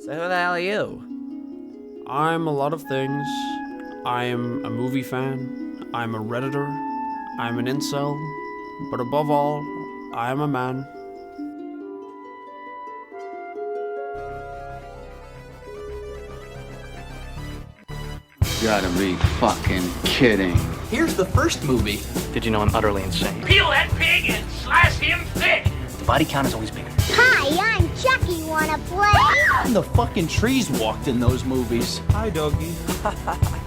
So who the hell are you? I'm a lot of things. I am a movie fan. I'm a Redditor. I'm an incel. But above all, I am a man. Gotta be fucking kidding. Here's the first movie. Did you know I'm utterly insane? Peel that pig and slice him thick. The body count is always bigger. Hi, I'm Chucky. Wanna play? The fucking trees walked in those movies. Hi, doggy.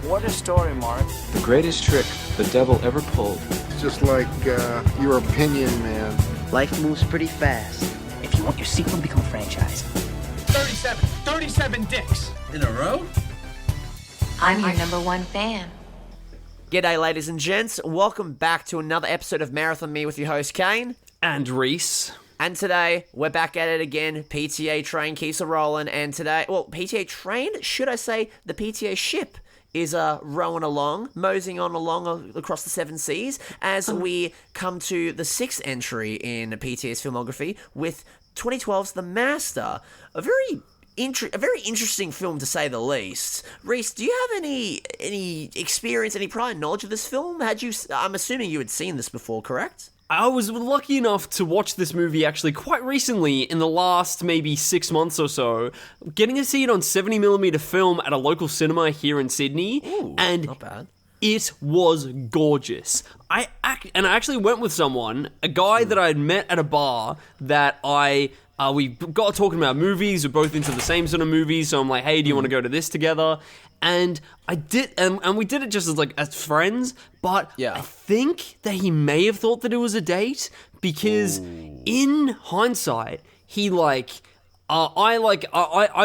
What a story, Mark. The greatest trick the devil ever pulled. It's just like your opinion, man. Life moves pretty fast. If you want your sequel to become a franchise. 37 dicks. In a row? I'm your #1 fan. G'day, ladies and gents. Welcome back to another episode of Marathon Me with your host, Kane. And Rhys. And today, we're back at it again. PTA train keeps a-rolling. And today, well, PTA train, should I say, the PTA ship is rowing along, moseying on along across the seven seas as we come to the sixth entry in PTA's filmography with 2012's The Master. A very interesting film, to say the least. Rhys, do you have any experience, any prior knowledge of this film? I'm assuming you had seen this before, correct? I was lucky enough to watch this movie actually quite recently, in the last maybe 6 months or so, getting to see it on 70mm film at a local cinema here in Sydney. Ooh, and not bad. It was gorgeous. I actually went with someone, a guy that I had met at a bar that we got talking about movies. We're both into the same sort of movies, so I'm like, hey, do you want to go to this together? And I did, and we did it just as friends, but yeah. I think that he may have thought that it was a date, because in hindsight, he I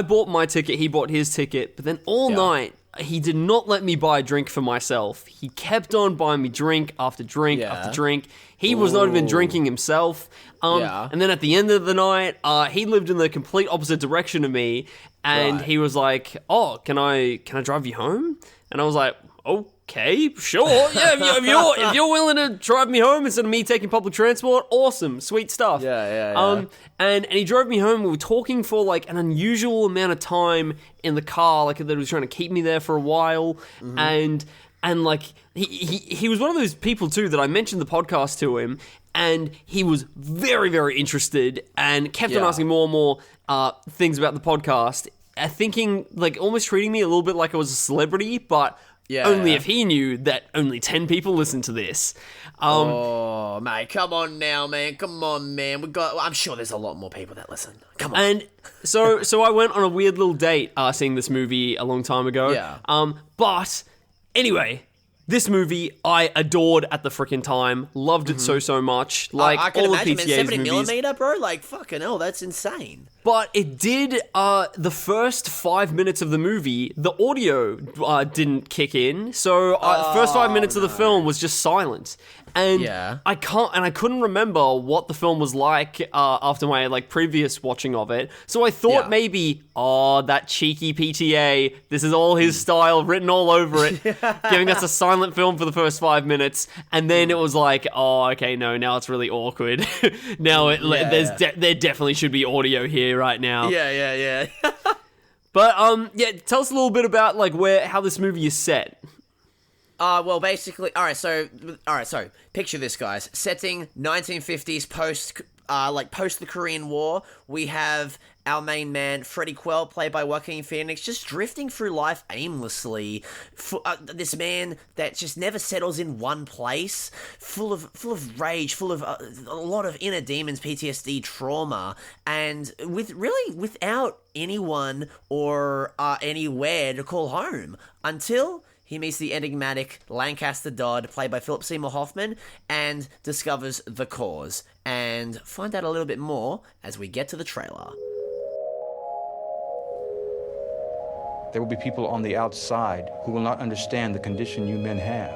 bought my ticket, he bought his ticket, but then all night, he did not let me buy a drink for myself. He kept on buying me drink after drink after drink. He was not even drinking himself. And then at the end of the night, he lived in the complete opposite direction of me, and he was like, "Oh, can I drive you home?" And I was like, "Okay, sure. Yeah, if you're willing to drive me home instead of me taking public transport, awesome, sweet stuff." Yeah. And he drove me home. We were talking for like an unusual amount of time in the car, like that he was trying to keep me there for a while, and like he was one of those people too that I mentioned the podcast to him, and he was very, very interested and kept on asking more and more things about the podcast, thinking, like, almost treating me a little bit like I was a celebrity, but only if he knew that only 10 people listen to this. Oh, mate, come on now, man. Come on, man. I'm sure there's a lot more people that listen. Come on. And so I went on a weird little date seeing this movie a long time ago. Yeah. But anyway, this movie I adored at the freaking time. Loved it so much. Like I can all imagine, of PTA's man, 70 movies. mm, bro. Like, fucking hell, that's insane. But it did, the first 5 minutes of the movie, the audio didn't kick in. So the first 5 minutes of the film was just silent. And I couldn't remember what the film was like after my previous watching of it. So I thought maybe, that cheeky PTA, this is all his style written all over it, giving us a silent film for the first 5 minutes, and then it was like, okay, no, now it's really awkward. Now there definitely should be audio here right now. Yeah. But tell us a little bit about how this movie is set. Well, basically, all right, so picture this, guys. Setting 1950s post the Korean War. We have our main man, Freddie Quell, played by Joaquin Phoenix, just drifting through life aimlessly. This man that just never settles in one place, full of rage, full of a lot of inner demons, PTSD, trauma, and without anyone or anywhere to call home until he meets the enigmatic Lancaster Dodd, played by Philip Seymour Hoffman, and discovers the cause. And find out a little bit more as we get to the trailer. There will be people on the outside who will not understand the condition you men have.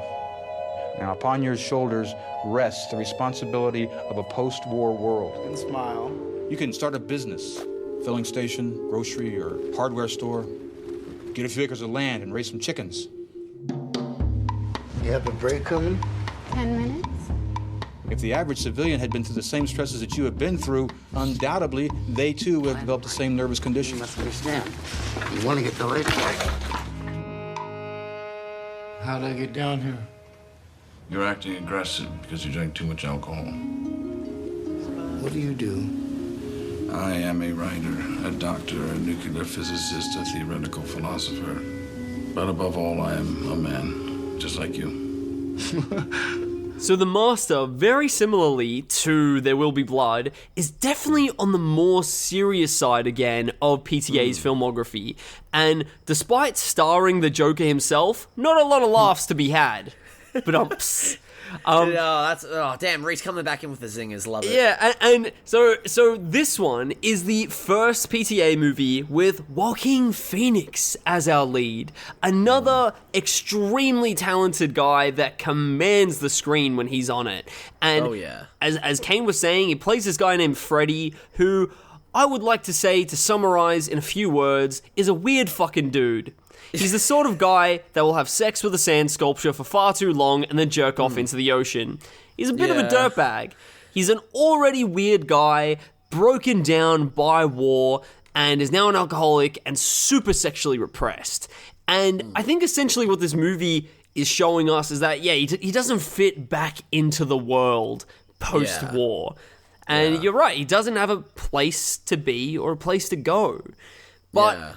Now, upon your shoulders rests the responsibility of a post-war world. And smile. You can start a business, filling station, grocery, or hardware store. Get a few acres of land and raise some chickens. You have a break coming? 10 minutes? If the average civilian had been through the same stresses that you have been through, undoubtedly, they too would have developed the same nervous condition. You must understand. You want to get the latest. How'd I get down here? You're acting aggressive because you drank too much alcohol. What do you do? I am a writer, a doctor, a nuclear physicist, a theoretical philosopher. But above all, I am a man, just like you. So The Master, very similarly to There Will Be Blood, is definitely on the more serious side again of PTA's filmography. And despite starring the Joker himself, not a lot of laughs to be had. But damn, Rhys coming back in with the zingers, love it. Yeah, and so this one is the first PTA movie with Joaquin Phoenix as our lead. Another extremely talented guy that commands the screen when he's on it. And as Kane was saying, he plays this guy named Freddie, who I would like to say, to summarize in a few words, is a weird fucking dude. He's the sort of guy that will have sex with a sand sculpture for far too long and then jerk off into the ocean. He's a bit of a dirtbag. He's an already weird guy, broken down by war, and is now an alcoholic and super sexually repressed. And I think essentially what this movie is showing us is that, he doesn't fit back into the world post-war. And you're right, he doesn't have a place to be or a place to go. But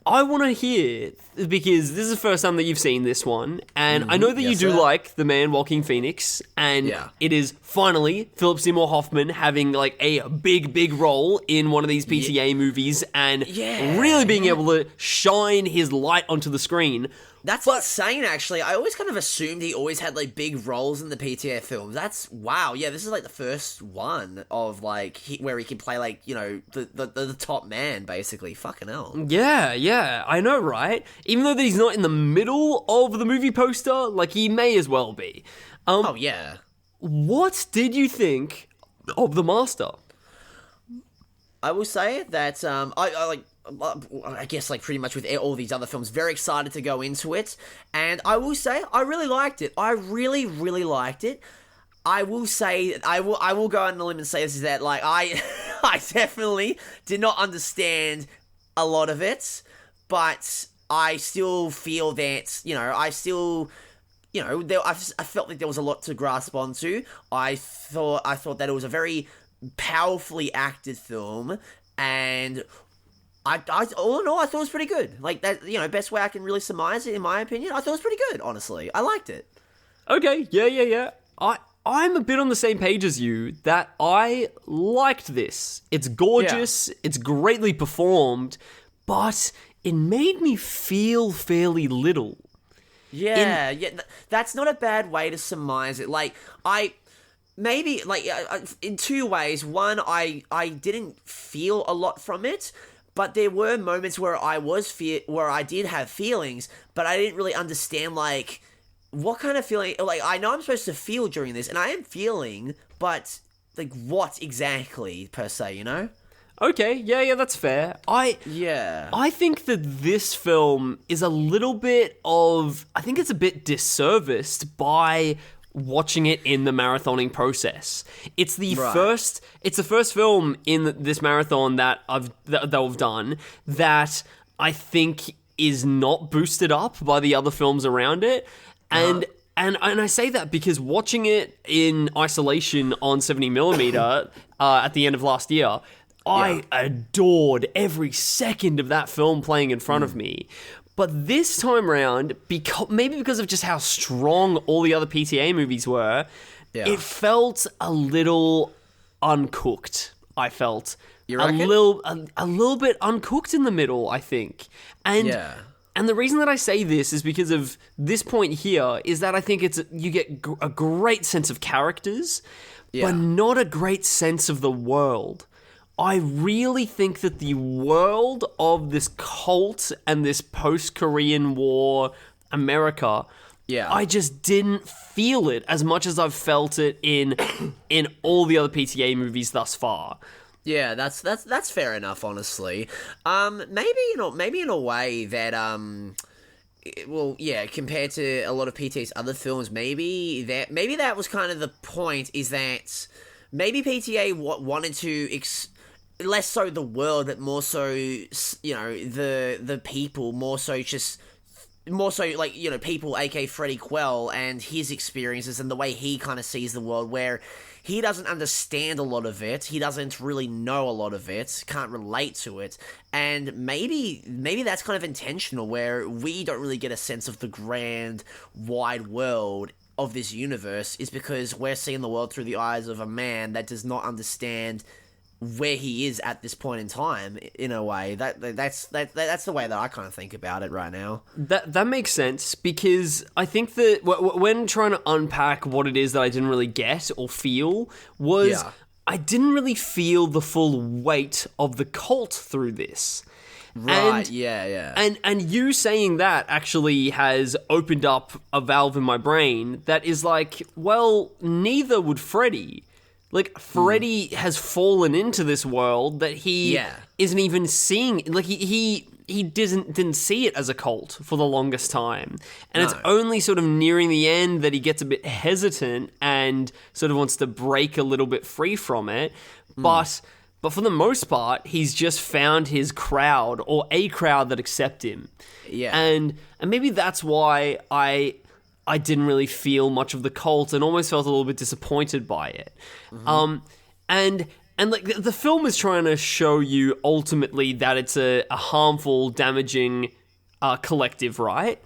I want to hear, because this is the first time that you've seen this one, and I know that you do like the man Joaquin Phoenix, and it is finally Philip Seymour Hoffman having like a big role in one of these PTA movies, and really being able to shine his light onto the screen. That's insane, actually. I always kind of assumed he always had, like, big roles in the PTA films. That's, wow, yeah, this is, like, the first one of, like, where he can play, like, you know, the top man, basically. Fucking hell. Yeah, I know, right? Even though that he's not in the middle of the movie poster, like, he may as well be. What did you think of The Master? I will say that, I guess, like, pretty much with all these other films, very excited to go into it, and I will say, I really liked it. I really liked it. I will say, I will go on the limb and say this, is that, like, I definitely did not understand a lot of it, but I still feel that, you know, I felt like there was a lot to grasp onto. I thought that it was a very powerfully acted film, and all in all, I thought it was pretty good. Like, that, you know, best way I can really surmise it, in my opinion. I thought it was pretty good, honestly. I liked it. Okay, yeah. I'm a bit on the same page as you, that I liked this. It's gorgeous, it's greatly performed, but it made me feel fairly little. Yeah, that's not a bad way to surmise it. Like, maybe, like, in two ways. One, I didn't feel a lot from it, but there were moments where where I did have feelings, but I didn't really understand, like, what kind of feeling. Like, I know I'm supposed to feel during this, and I am feeling, but, like, what exactly, per se, you know? Okay, yeah, that's fair. I think that this film is a little bit of, I think it's a bit disserviced by watching it in the marathoning process. It's the first film in this marathon that I've done that I think is not boosted up by the other films around it. And I say that because watching it in isolation on 70mm at the end of last year, I adored every second of that film playing in front of me. But this time around, maybe because of just how strong all the other PTA movies were, it felt a little uncooked. I felt a little bit uncooked in the middle, I think. And the reason that I say this is because of this point here, is that I think you get a great sense of characters, but not a great sense of the world. I really think that the world of this cult and this post-Korean War America, I just didn't feel it as much as I've felt it in all the other PTA movies thus far. Yeah, that's fair enough, honestly. Maybe in a way that compared to a lot of PTA's other films, maybe that was kind of the point, is that maybe PTA wanted to less so the world, but more so, the people, more so people, aka Freddie Quell, and his experiences and the way he kind of sees the world, where he doesn't understand a lot of it, he doesn't really know a lot of it, can't relate to it, and maybe that's kind of intentional, where we don't really get a sense of the grand, wide world of this universe, is because we're seeing the world through the eyes of a man that does not understand where he is at this point in time. In a way, that's the way that I kind of think about it right now. That makes sense, because I think that when trying to unpack what it is that I didn't really get or feel was, I didn't really feel the full weight of the cult through this. Right, And you saying that actually has opened up a valve in my brain that is like, well, neither would Freddie. Like, Freddie has fallen into this world that he isn't even seeing. Like, he didn't see it as a cult for the longest time. And it's only sort of nearing the end that he gets a bit hesitant and sort of wants to break a little bit free from it. But for the most part, he's just found his crowd, or a crowd that accept him. Yeah. And maybe that's why I didn't really feel much of the cult and almost felt a little bit disappointed by it. And like the film is trying to show you ultimately that it's a harmful, damaging collective, right?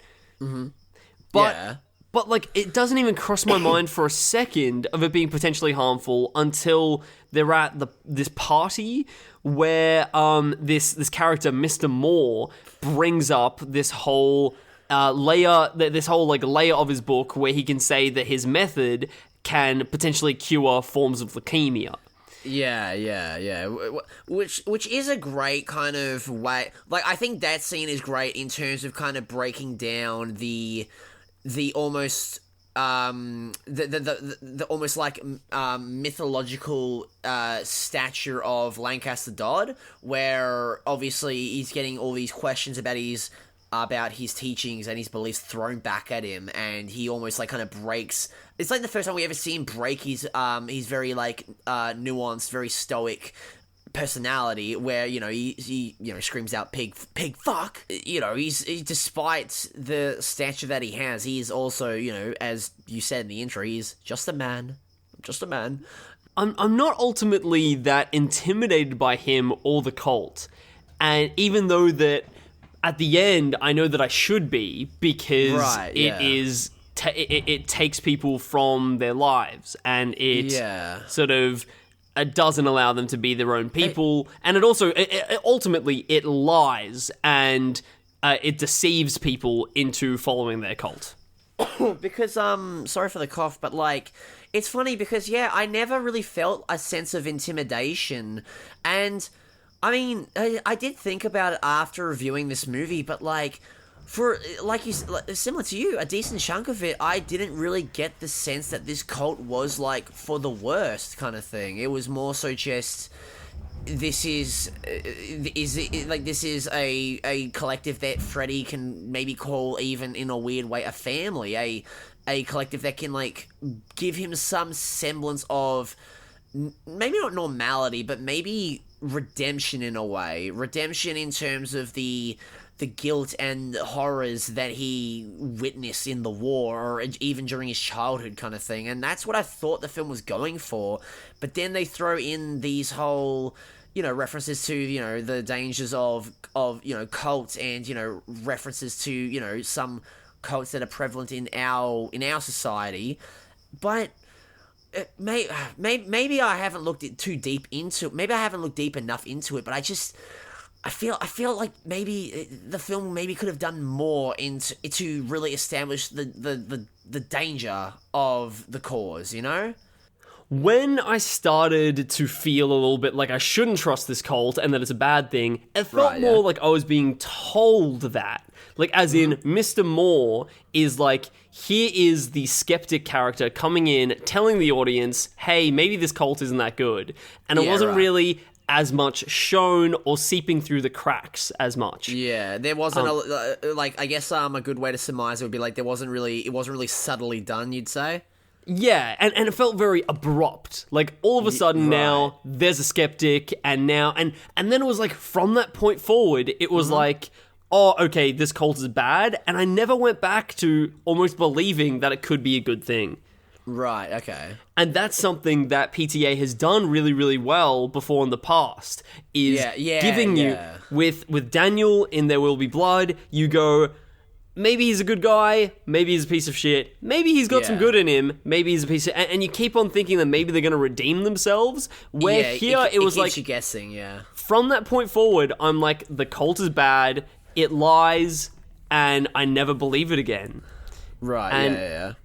But like, it doesn't even cross my mind for a second of it being potentially harmful until they're at this party where this character, Mr. Moore, brings up this whole layer of his book where he can say that his method can potentially cure forms of leukemia. Yeah. Which is a great kind of way. Like, I think that scene is great in terms of kind of breaking down the almost the almost like mythological stature of Lancaster Dodd, where obviously he's getting all these questions about his teachings and his beliefs thrown back at him, and he almost like kind of breaks. It's like the first time we ever see him break his very like nuanced, very stoic personality, where he screams out pig fuck. He's despite the stature that he has, he is also, as you said in the intro, he's just a man. I'm not ultimately that intimidated by him or the cult, and even though that at the end I know that I should be, because it takes people from their lives, and it sort of doesn't allow them to be their own people, and it also ultimately it lies and it deceives people into following their cult. Because sorry for the cough, but like, it's funny because I never really felt a sense of intimidation, and I mean, I did think about it after reviewing this movie, but like, for similar to you, a decent chunk of it, I didn't really get the sense that this cult was like for the worst kind of thing. It was more so just, this is a collective that Freddie can maybe call, even in a weird way, a family, a collective that can like give him some semblance of maybe not normality, but maybe redemption in a way. Redemption in terms of the guilt and horrors that he witnessed in the war, or even during his childhood kind of thing. And that's what I thought the film was going for. But then they throw in these whole, references to, the dangers of cults, and, references to, some cults that are prevalent in our society. But maybe I haven't looked too deep into it. Maybe I haven't looked deep enough into it, but I feel like maybe the film maybe could have done more to really establish the danger of the cause, When I started to feel a little bit like I shouldn't trust this cult and that it's a bad thing, it felt more like I was being told that. Like, as in, Mr. Moore is like, here is the skeptic character coming in, telling the audience, hey, maybe this cult isn't that good. And it wasn't really as much shown or seeping through the cracks as much. Yeah, there wasn't I guess a good way to surmise it would be like it wasn't really subtly done, you'd say. Yeah, and it felt very abrupt. Like, all of a sudden now, there's a skeptic, and then it was like, from that point forward, it was like, oh, okay, this cult is bad, and I never went back to almost believing that it could be a good thing. Right, okay. And that's something that PTA has done really, really well before in the past, is giving you, with Daniel in There Will Be Blood, you go, maybe he's a good guy, maybe he's a piece of shit, maybe he's got some good in him, maybe he's a piece of... And you keep on thinking that maybe they're going to redeem themselves, where here it was like... you guessing, yeah. From that point forward, I'm like, the cult is bad, it lies, and I never believe it again. Right,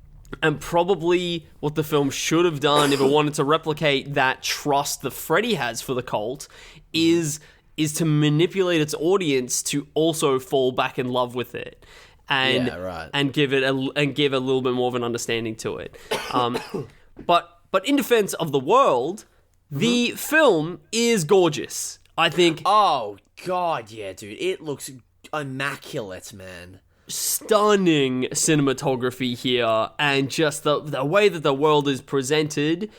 And probably what the film should have done if it wanted to replicate that trust that Freddie has for the cult is to manipulate its audience to also fall back in love with it. And give it a little bit more of an understanding to it. But in defense of the world, the film is gorgeous. I think. Oh God, yeah, dude, it looks immaculate, man. Stunning cinematography here, and just the way that the world is presented.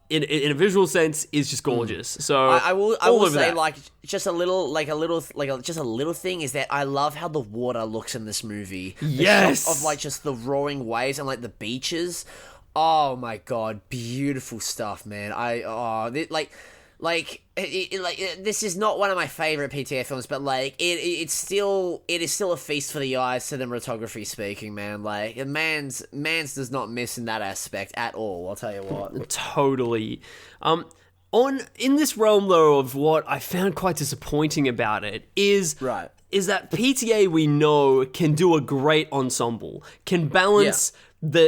In a visual sense, is just gorgeous. So I will say that. Just a little thing is that I love how the water looks in this movie. Yes, of like just the roaring waves and like the beaches. Oh my God, beautiful stuff, man. This is not one of my favorite PTA films, but like it is still a feast for the eyes, cinematography speaking, man. Like man's does not miss in that aspect at all. I'll tell you what. Totally. In this realm though of what I found quite disappointing about it is that PTA we know can do a great ensemble, can balance.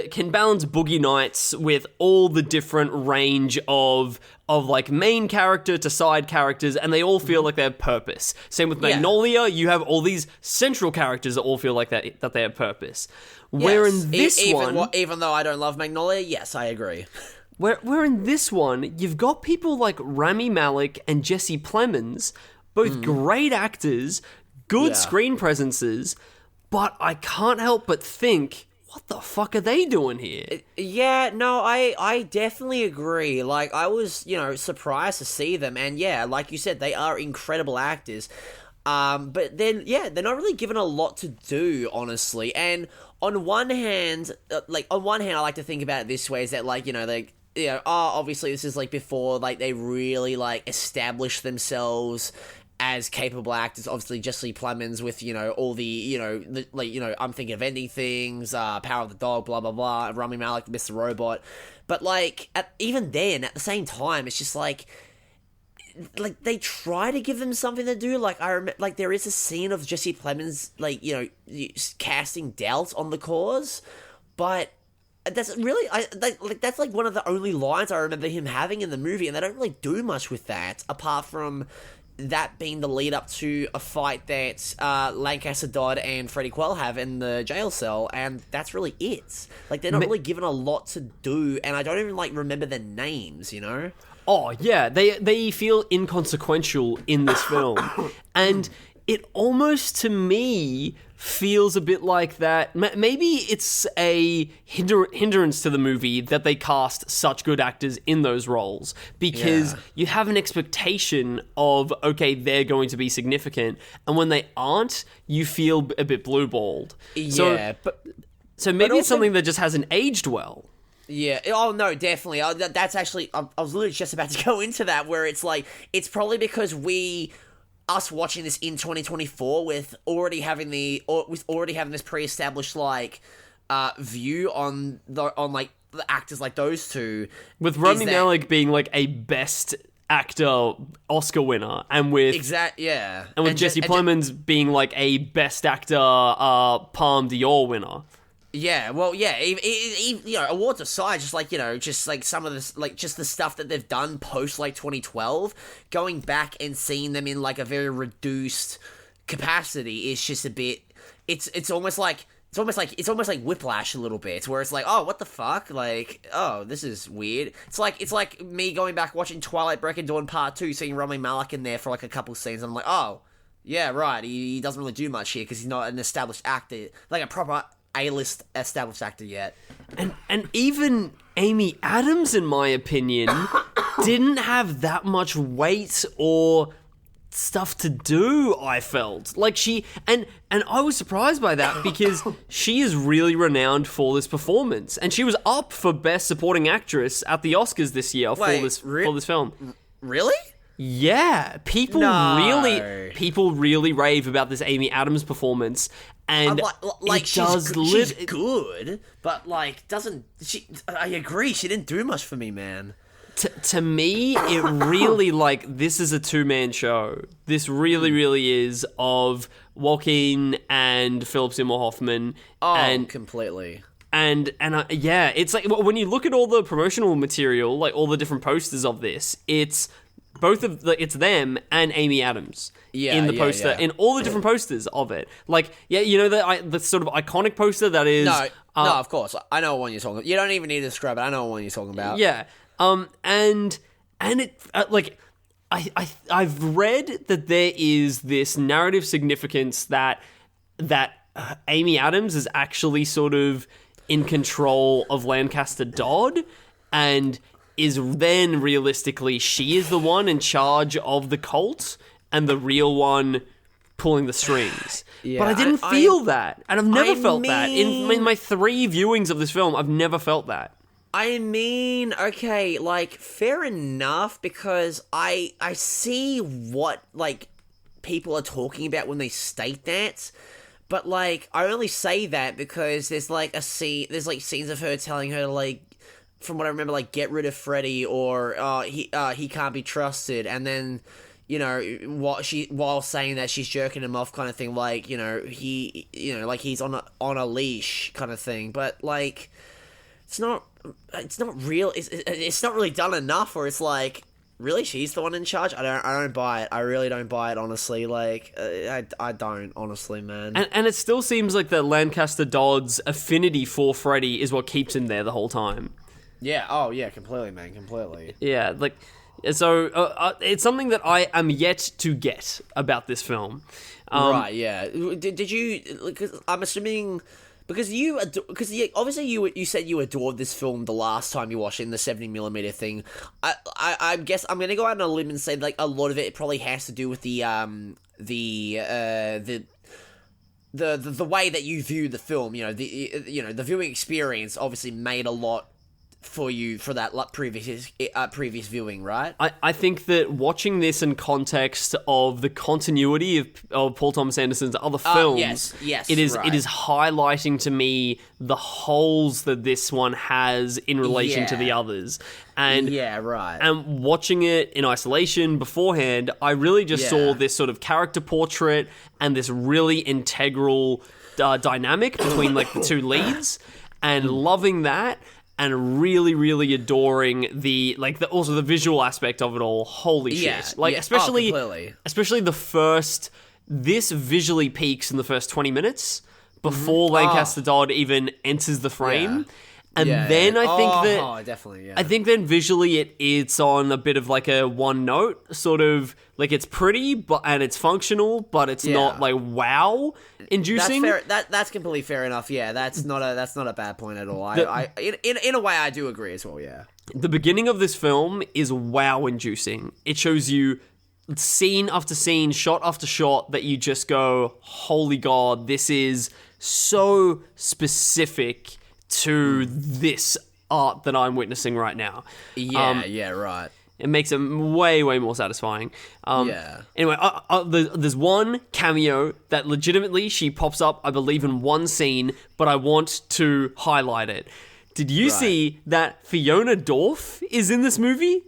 Can balance Boogie Nights with all the different range of like main character to side characters, and they all feel like they have purpose. Same with Magnolia, you have all these central characters that all feel like that they have purpose. Where in this even though I don't love Magnolia, yes, I agree. Where in this one, you've got people like Rami Malek and Jesse Plemons, both great actors, good screen presences, but I can't help but think, what the fuck are they doing here? Yeah, no, I definitely agree. Like, I was, surprised to see them. And yeah, like you said, they are incredible actors. But then, yeah, they're not really given a lot to do, honestly. And on one hand, I like to think about it this way, is that, like, obviously this is, like, before, like, they really, like, establish themselves as capable actors. Obviously Jesse Plemons with, all the, I'm Thinking of Ending Things, Power of the Dog, blah, blah, blah, Rami Malek, Mr. Robot. But, like, even then, at the same time, it's just, like, they try to give them something to do. Like, I remember, like, there is a scene of Jesse Plemons, like, casting doubt on the cause, but that's really, that's, like, one of the only lines I remember him having in the movie, and they don't really do much with that, apart from that being the lead up to a fight that Lancaster Dodd and Freddie Quell have in the jail cell, and that's really it. Like, they're not really given a lot to do, and I don't even, like, remember their names, Oh, yeah, they feel inconsequential in this film, and it almost, to me, feels a bit like that. Maybe it's a hindrance to the movie that they cast such good actors in those roles, because you have an expectation of, okay, they're going to be significant, and when they aren't, you feel a bit blue-balled. So maybe it's something that just hasn't aged well. Yeah. Oh, no, definitely. That's actually... I was literally just about to go into that, where it's like... It's probably because us watching this in 2024 with already having this pre-established, like, view on like, the actors like those two. With Rami Malek being, like, a best actor Oscar winner, and with... And with Jesse Plemons being, like, a best actor Palme d'Or winner. Yeah, well, yeah, awards aside, just like some of this, like, just the stuff that they've done post, like, 2012, going back and seeing them in, like, a very reduced capacity is just a bit, it's almost like it's almost like Whiplash a little bit, where it's like, oh, what the fuck, like, oh, this is weird. It's like me going back watching Twilight Break and Dawn Part 2, seeing Rami Malek in there for like a couple scenes, and I'm like, oh, yeah, right, he doesn't really do much here because he's not an established actor, like a proper A-list established actor yet. And even Amy Adams, in my opinion, didn't have that much weight or stuff to do, I felt. Like and I was surprised by that because she is really renowned for this performance. And she was up for Best Supporting Actress at the Oscars this year for this film. Really? Yeah. People really rave about this Amy Adams performance. And she's good, but like I agree, she didn't do much for me, man. To me, it really, like, this is a two-man show. This really is, of Joaquin and Philip Seymour Hoffman. Oh, and completely. And yeah, it's like, when you look at all the promotional material, like all the different posters of this, it's it's them and Amy Adams in the poster, in all the different posters of it. Like, yeah, you know, the sort of iconic poster that is... No, of course. I know what one you're talking about. You don't even need to describe it. I know what one you're talking about. Yeah. And it, like, I've read that there is this narrative significance that Amy Adams is actually sort of in control of Lancaster Dodd, and is then realistically she is the one in charge of the cult and the real one pulling the strings. Yeah, but I didn't feel that, and I've never felt that in my 3 viewings of this film. I've never felt that. I mean, okay, like, fair enough, because I see what, like, people are talking about when they state that, but, like, I only say that because there's, like, scenes of her telling her, like, from what I remember, like, get rid of Freddie, or, he can't be trusted, and then, you know, while saying that, she's jerking him off kind of thing, like, you know, he's on a leash kind of thing, but, like, it's not real. It's not really done enough. Where it's like, really, she's the one in charge. I don't buy it. I really don't buy it. Honestly, like, I don't. Honestly, man. And it still seems like that Lancaster Dodd's affinity for Freddie is what keeps him there the whole time. Yeah. Oh, yeah. Completely, man. Completely. Yeah. Like, so it's something that I am yet to get about this film. Right. Yeah. Did you? Because I'm assuming. Because obviously you said you adored this film the last time you watched it in the 70mm thing. I guess I'm gonna go out on a limb and say, like, a lot of it probably has to do with the way that you view the film. You know, the viewing experience obviously made a lot for you for that previous viewing, right? I think that watching this in context of the continuity of Paul Thomas Anderson's other films, yes, it is highlighting to me the holes that this one has in relation to the others. And and watching it in isolation beforehand, I really just saw this sort of character portrait and this really integral dynamic between, like, the two leads, and loving that. And really adoring also the visual aspect of it all. Holy shit! Like, especially this visually peaks in the first 20 minutes before Lancaster Dodd even enters the frame. And then I think I think then visually it's on a bit of like a one note, sort of like it's pretty and it's functional, but it's not like wow inducing. That's fair. That's completely fair enough. Yeah, that's not a bad point at all. In a way I do agree as well. Yeah. The beginning of this film is wow inducing. It shows you scene after scene, shot after shot that you just go, holy God, this is so specific to this art that I'm witnessing right now. Right. It makes it way more satisfying. Anyway, there's one cameo that legitimately she pops up, I believe, in one scene, but I want to highlight it. Did you see that Fiona Dorff is in this movie?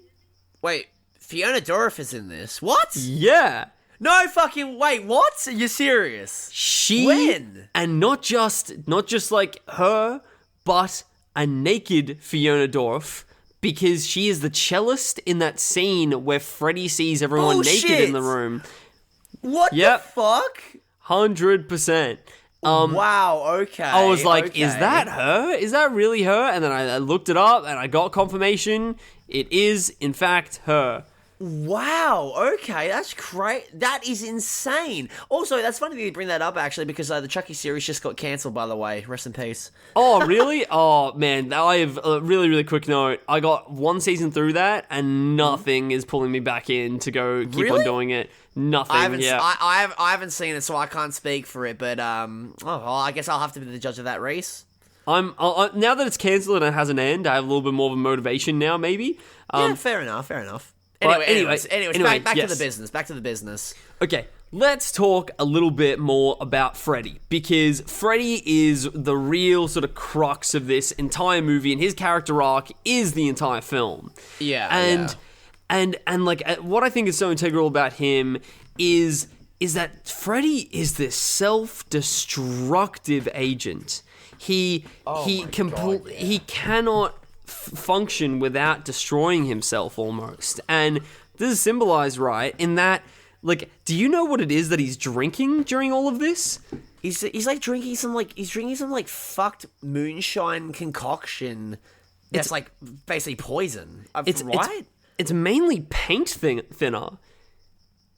Wait, Fiona Dorff is in this? What? Yeah. No fucking wait, what? Are you serious? When? And not just like her, but a naked Fiona Dorff, because she is the cellist in that scene where Freddie sees everyone naked in the room. What the fuck? 100%. Wow, okay. I was like, okay. Is that her? Is that really her? And then I looked it up and I got confirmation. It is, in fact, her. Wow, okay, that's great. That is insane. Also, that's funny that you bring that up, actually, because the Chucky series just got cancelled, by the way. Rest in peace. Oh, really? Oh, man, I have a really, really quick note. I got one season through that, and nothing is pulling me back in to go keep on doing it. Nothing, I haven't seen it, so I can't speak for it, but, I guess I'll have to be the judge of that, Rhys. Now that it's cancelled and it has an end, I have a little bit more of a motivation now, maybe. Yeah, fair enough. Anyways, back to the business. Okay, let's talk a little bit more about Freddie, because Freddie is the real sort of crux of this entire movie, and his character arc is the entire film. Yeah, and like what I think is so integral about him is that Freddie is this self-destructive agent. He cannot function without destroying himself almost. And this is symbolized, right, in that, like, do you know what it is that he's drinking during all of this? He's drinking some fucked moonshine concoction that's like basically poison. Right? It's mainly paint thinner.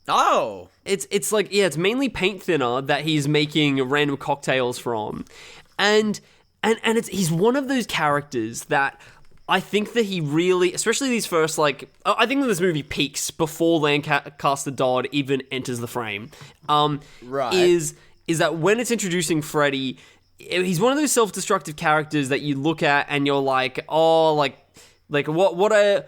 Oh. It's mainly paint thinner that he's making random cocktails from. And he's one of those characters that I think that he really, especially these first, like, I think that this movie peaks before Lancaster Dodd even enters the frame. Right. Is that when it's introducing Freddie, he's one of those self-destructive characters that you look at and you're like, oh, like what a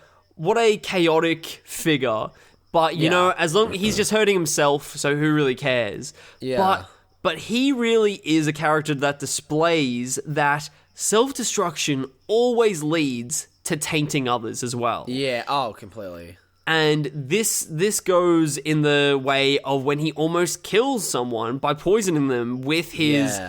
chaotic figure. But, you know, as long he's just hurting himself, so who really cares? Yeah. But he really is a character that displays that self-destruction always leads to tainting others as well. Yeah, completely. And this goes in the way of when he almost kills someone by poisoning them with his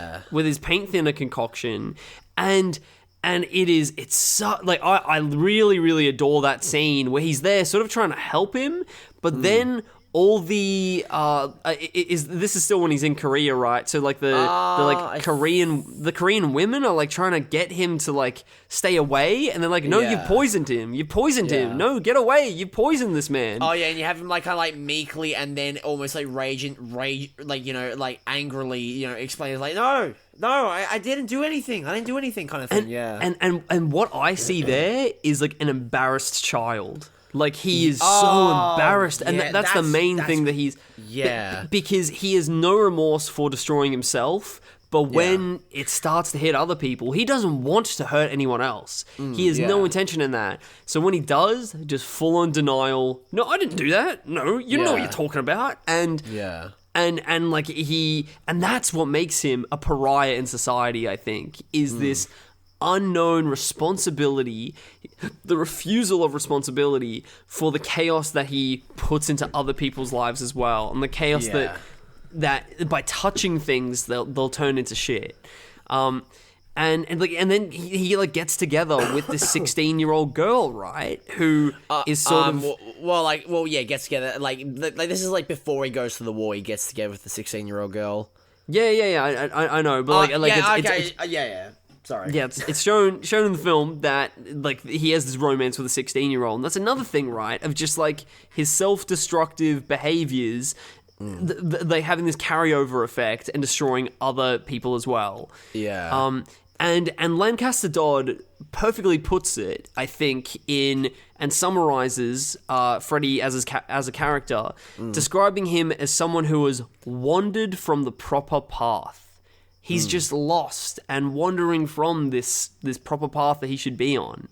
paint thinner concoction. And it's so, like, I really, really adore that scene where he's there sort of trying to help him, but then all the this is still when he's in Korea, right? So like the Korean women are like trying to get him to like stay away, and they're like, no, you poisoned him. No, get away. You poisoned this man. Oh yeah, and you have him like kind of like meekly, and then almost like rage, like, you know, like angrily, you know, explaining like, no, I didn't do anything. I didn't do anything, kind of thing. And what I see there is like an embarrassed child. Like, he is so embarrassed, and that's the main thing that he's... Yeah. Because he has no remorse for destroying himself, but when it starts to hit other people, he doesn't want to hurt anyone else. He has no intention in that. So when he does, just full-on denial, no, I didn't do that. No, you know what you're talking about. And that's what makes him a pariah in society, I think, is this unknown responsibility, the refusal of responsibility for the chaos that he puts into other people's lives as well, and the chaos that by touching things they'll turn into shit. And then he like gets together with this 16-year-old girl, right? Who is sort of gets together like this is like before he goes to the war. He gets together with the 16-year-old girl. I know, but Sorry. Yeah, it's shown in the film that like he has this romance with a 16-year-old, and that's another thing, right? Of just like his self-destructive behaviors, they having this carryover effect and destroying other people as well. Yeah. And Lancaster Dodd perfectly puts it, I think, in and summarizes Freddie as a character, describing him as someone who has wandered from the proper path. He's just lost and wandering from this proper path that he should be on.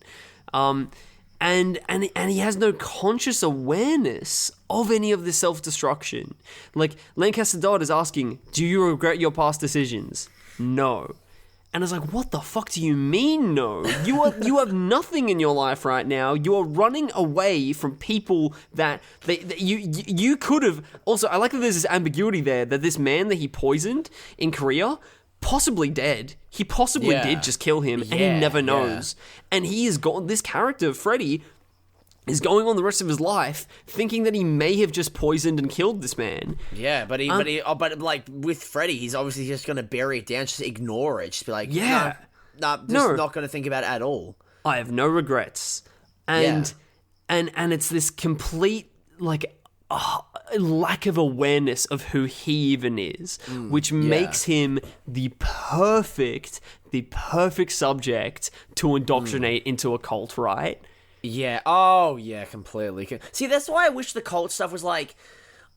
And he has no conscious awareness of any of this self-destruction. Like, Lancaster Dodd is asking, do you regret your past decisions? No. And it's like, what the fuck do you mean no? You have nothing in your life right now. You are running away from people that you could have... Also, I like that there's this ambiguity there, that this man that he poisoned in Korea... possibly dead. He possibly did just kill him, and he never knows. And he is gone. This character, Freddie, is going on the rest of his life thinking that he may have just poisoned and killed this man. Yeah, but like with Freddie, he's obviously just going to bury it down, just ignore it, just be like, yeah, not going to think about it at all. I have no regrets, and it's this complete like lack of awareness of who he even is, which makes him the perfect subject to indoctrinate into a cult, right? Yeah. Oh, yeah. Completely. See, that's why I wish the cult stuff was like,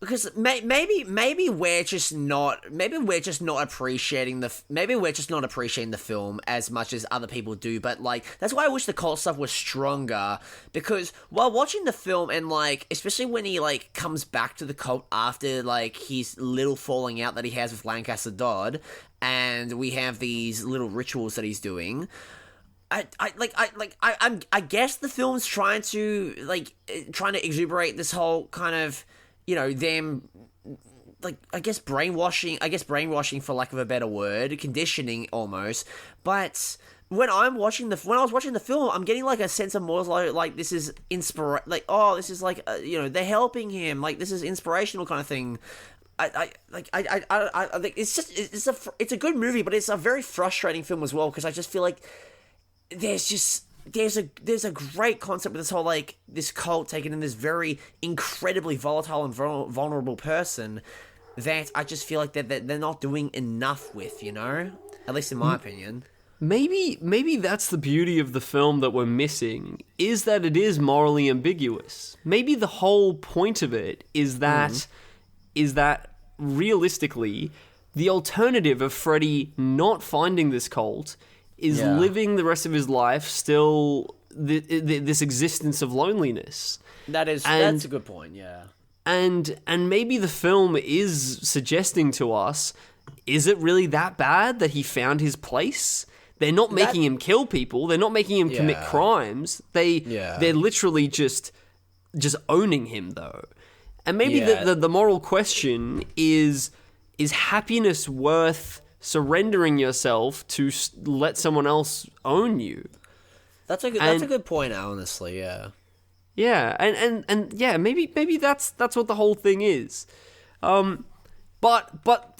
because maybe we're just not appreciating the film as much as other people do. But like, that's why I wish the cult stuff was stronger. Because while watching the film, and like, especially when he like comes back to the cult after like his little falling out that he has with Lancaster Dodd, and we have these little rituals that he's doing. I guess the film's trying to exuberate this whole kind of, you know, them, like, I guess brainwashing for lack of a better word, conditioning almost. But when I was watching the film, I'm getting like a sense of more like this is this is like you know, they're helping him, like this is inspirational kind of thing. I think it's a good movie, but it's a very frustrating film as well, because I just feel like there's a great concept with this whole like this cult taking in this very incredibly volatile and vulnerable person that I just feel like they're not doing enough with, you know, at least in my opinion. Maybe that's the beauty of the film that we're missing, is that it is morally ambiguous. Maybe the whole point of it is that realistically the alternative of Freddie not finding this cult is living the rest of his life still this existence of loneliness. That's a good point, yeah. And maybe the film is suggesting to us, is it really that bad that he found his place? They're not making him kill people. They're not making him commit crimes. They're literally just owning him, though. And maybe the moral question is happiness worth surrendering yourself to let someone else own you? That's a good point, honestly. Yeah. Yeah, and yeah, maybe that's what the whole thing is. But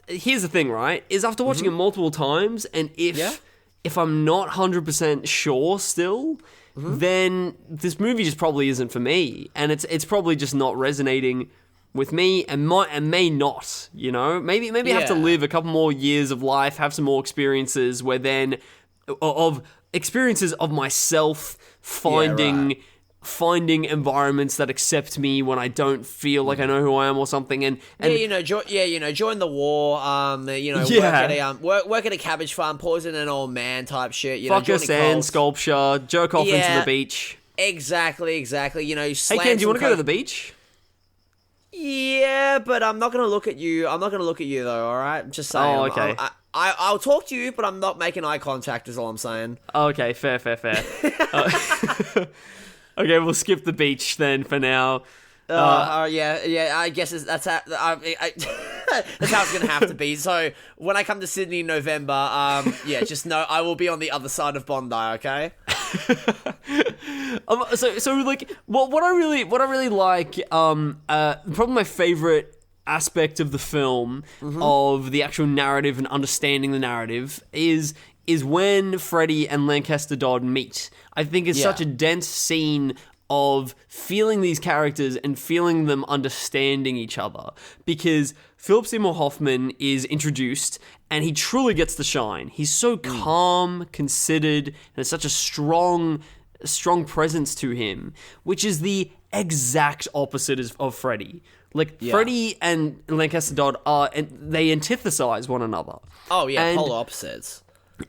here's the thing, right? Is after watching it multiple times, and if I'm not 100% sure still, then this movie just probably isn't for me, and it's probably just not resonating with me, and may not, you know? Maybe I have to live a couple more years of life, have some more experiences of myself finding environments that accept me when I don't feel like I know who I am or something, and join the war, work at a cabbage farm, poison an old man type shit, you fuck know, a sand sculpture, jerk off into the beach. Exactly, you know. Hey Ken, do you want to go to the beach? Yeah, but I'm not gonna look at you. I'm not gonna look at you though. All right, just saying. Oh, okay. I'll talk to you, but I'm not making eye contact. Is all I'm saying. Okay, fair. Okay, we'll skip the beach then for now. Yeah. I guess that's how that's how it's gonna have to be. So when I come to Sydney in November, just know I will be on the other side of Bondi. Okay. So like what I really like, probably my favorite aspect of the film, of the actual narrative and understanding the narrative, is when Freddie and Lancaster Dodd meet. I think it's such a dense scene of feeling these characters and feeling them understanding each other, because Philip Seymour Hoffman is introduced and he truly gets the shine. He's so calm, considered, and there's such a strong presence to him, which is the exact opposite of Freddie. Like, Freddie and Lancaster Dodd they antithesize one another. Oh yeah, polar opposites.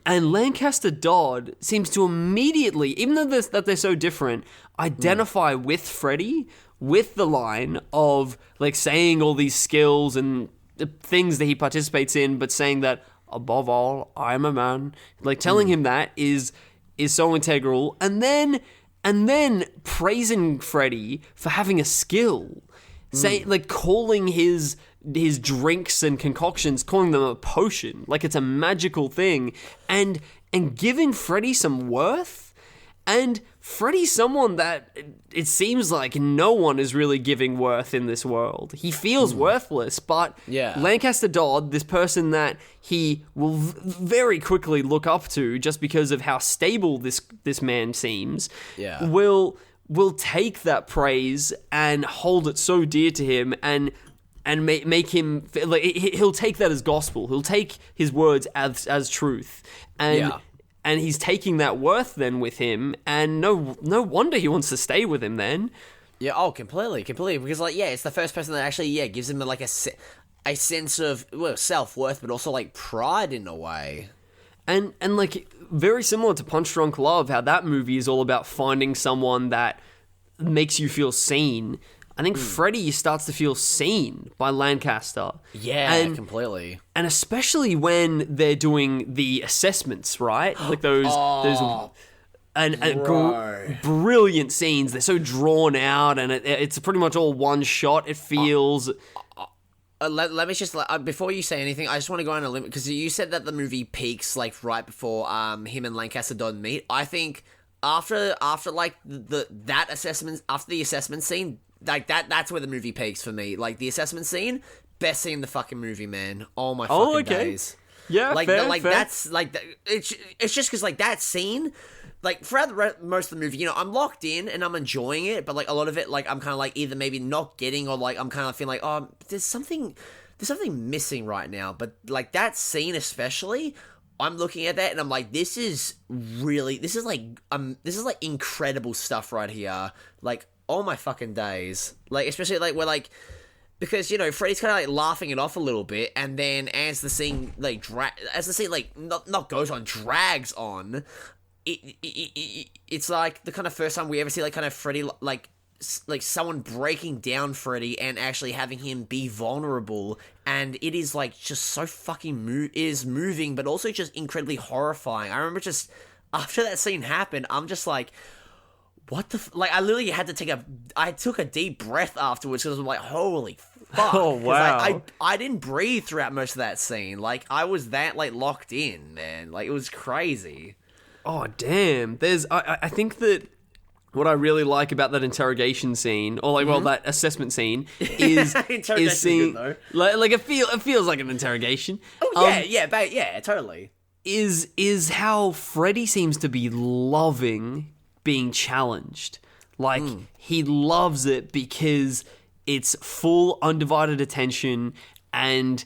And Lancaster Dodd seems to immediately, even though they're so different, identify with Freddie, with the line of like saying all these skills and the things that he participates in, but saying that above all, I am a man. Like telling him that is so integral, and then praising Freddie for having a skill, saying like calling his drinks and concoctions, calling them a potion, like it's a magical thing, and giving Freddie some worth, and Freddie's someone that it seems like no one is really giving worth in this world. He feels worthless, but Lancaster Dodd, this person that he will very quickly look up to just because of how stable this man seems, will take that praise and hold it so dear to him and make him like he'll take that as gospel. He'll take his words as truth, and he's taking that worth then with him, and no wonder he wants to stay with him then. Yeah, oh, completely, because like it's the first person that actually gives him like a sense of self-worth, but also like pride in a way. And like very similar to Punch Drunk Love, how that movie is all about finding someone that makes you feel seen. I think Freddie starts to feel seen by Lancaster. Yeah, completely. And especially when they're doing the assessments, right? Like those brilliant scenes. They're so drawn out, and it's pretty much all one shot. It feels. Let me just before you say anything, I just want to go on a limit because you said that the movie peaks like right before him and Lancaster Dodd meet. I think after like the assessment scene. Like that's where the movie peaks for me. Like the assessment scene, best scene in the fucking movie, man. Oh my fucking days. Yeah, like fair. That's like it's just because like that scene, like throughout most of the movie, I'm locked in and I'm enjoying it, but like a lot of it, like I'm kind of like either maybe not getting or like I'm kind of feeling like there's something missing right now. But like that scene especially, I'm looking at that and I'm like, this is like incredible stuff right here. Like. Oh my fucking days. Like, especially, like, we're, like... Because, Freddy's kind of, like, laughing it off a little bit, and then as the scene, like, not goes on, drags on, it's, like, the kind of first time we ever see, like, kind of Freddy, like someone breaking down Freddy and actually having him be vulnerable, and it is, like, just so fucking moving, but also just incredibly horrifying. I remember just, after that scene happened, I'm just, like... What the... Like, I literally had to I took a deep breath afterwards because I'm like, holy fuck. Oh, wow. I didn't breathe throughout most of that scene. Like, I was that, like, locked in, man. Like, it was crazy. Oh, damn. I think that what I really like about that interrogation scene, or, like, well, that assessment scene, is seeing... Good, like, it feels like an interrogation. Oh, yeah, totally. Is how Freddy seems to be loving... being challenged. Like, he loves it because it's full, undivided attention, and